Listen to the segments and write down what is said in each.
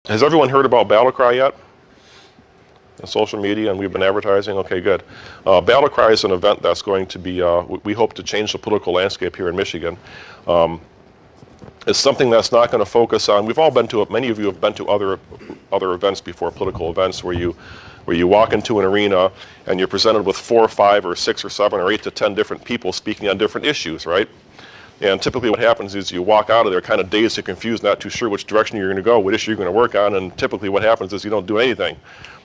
Has everyone heard about Battle Cry yet? On social media, and we've been advertising? Okay, good. Battle Cry is an event that's going to be, we hope to change the political landscape here in Michigan. It's something that's not going to focus on, we've all been to, many of you have been to other events before, political events, where you walk into an arena and you're presented with 4 or 5 or 6 or 7 or 8 to 10 different people speaking on different issues, right? And typically what happens is you walk out of there kind of dazed and confused, not too sure which direction you're going to go, what issue you're going to work on, and typically what happens is you don't do anything.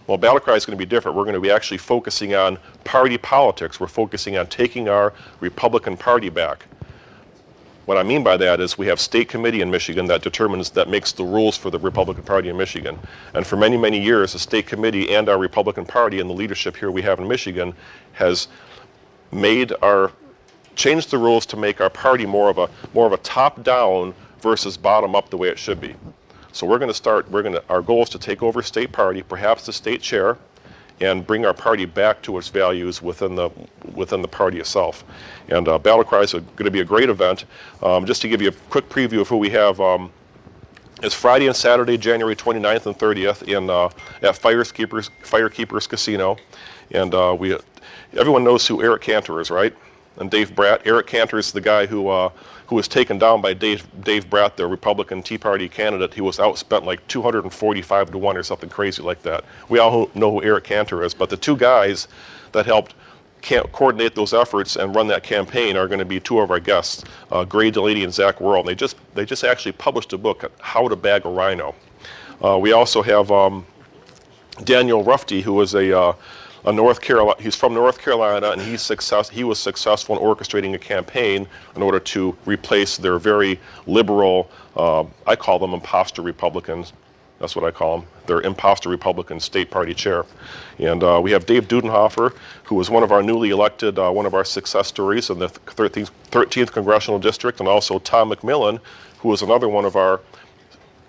Well, Battle Cry is going to be different. We're going to be actually focusing on party politics. We're focusing on taking our Republican Party back. What I mean by that is we have state committee in Michigan that makes the rules for the Republican Party in Michigan. And for many, many years, the state committee and our Republican Party and the leadership here we have in Michigan has changed the rules to make our party more of a top-down versus bottom-up the way it should be. So our goal is to take over state party, perhaps the state chair, and bring our party back to its values within the party itself. And Battle Cry is going to be a great event. Just to give you a quick preview of who we have, it's Friday and Saturday, January 29th and 30th at Firekeepers Casino. And everyone knows who Eric Cantor is, right? And Dave Bratt. Eric Cantor is the guy who was taken down by Dave Bratt, the Republican Tea Party candidate. He was outspent like 245 to 1 or something crazy like that. We all know who Eric Cantor is, but the 2 guys that helped coordinate those efforts and run that campaign are going to be 2 of our guests, Gray Delaney and Zach Worrell. They just actually published a book, How to Bag a Rhino. We also have Daniel Rufty, who is he's from North Carolina, and he was successful in orchestrating a campaign in order to replace their very liberal, I call them imposter Republicans. That's what I call them. They're imposter Republican state party chair. And we have Dave Dudenhofer, who was one of our newly elected, one of our success stories in the 13th Congressional District, and also Tom McMillan, who was another one of our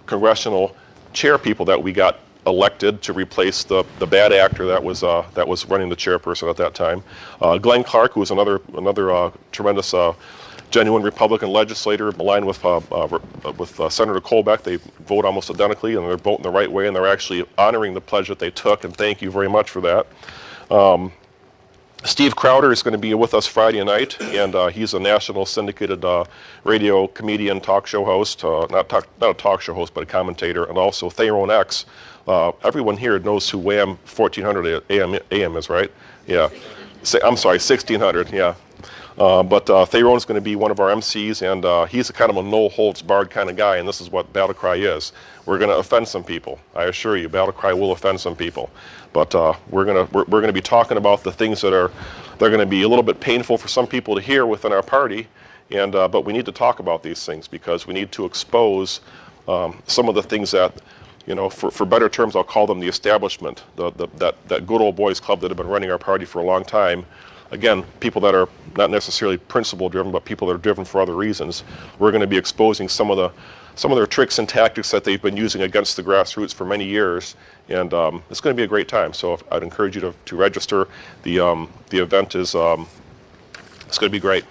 congressional chair people that we got elected to replace the bad actor that was running the chairperson at that time. Glenn Clark, who was another tremendous genuine Republican legislator, aligned with Senator Colbeck. They vote almost identically, and they're voting the right way, and they're actually honoring the pledge that they took, and thank you very much for that. Steve Crowder is going to be with us Friday night, and he's a national syndicated radio comedian, talk show host, not a talk show host, but a commentator, and also Tyrone X. Everyone here knows who Wham 1400 AM is, right? Yeah. I'm sorry, 1600, yeah. But Tyrone is going to be one of our MCs, and he's a kind of a no-holds-barred kind of guy, and this is what Battle Cry is. We're going to offend some people. I assure you, Battle Cry will offend some people. But we're going to be talking about the things they're going to be a little bit painful for some people to hear within our party, and but we need to talk about these things because we need to expose some of the things that, you know, for better terms, I'll call them the establishment, that good old boys club that have been running our party for a long time. Again, people that are not necessarily principle-driven, but people that are driven for other reasons. We're going to be exposing some of their tricks and tactics that they've been using against the grassroots for many years, and it's going to be a great time. So I'd encourage you to register. The event is it's going to be great.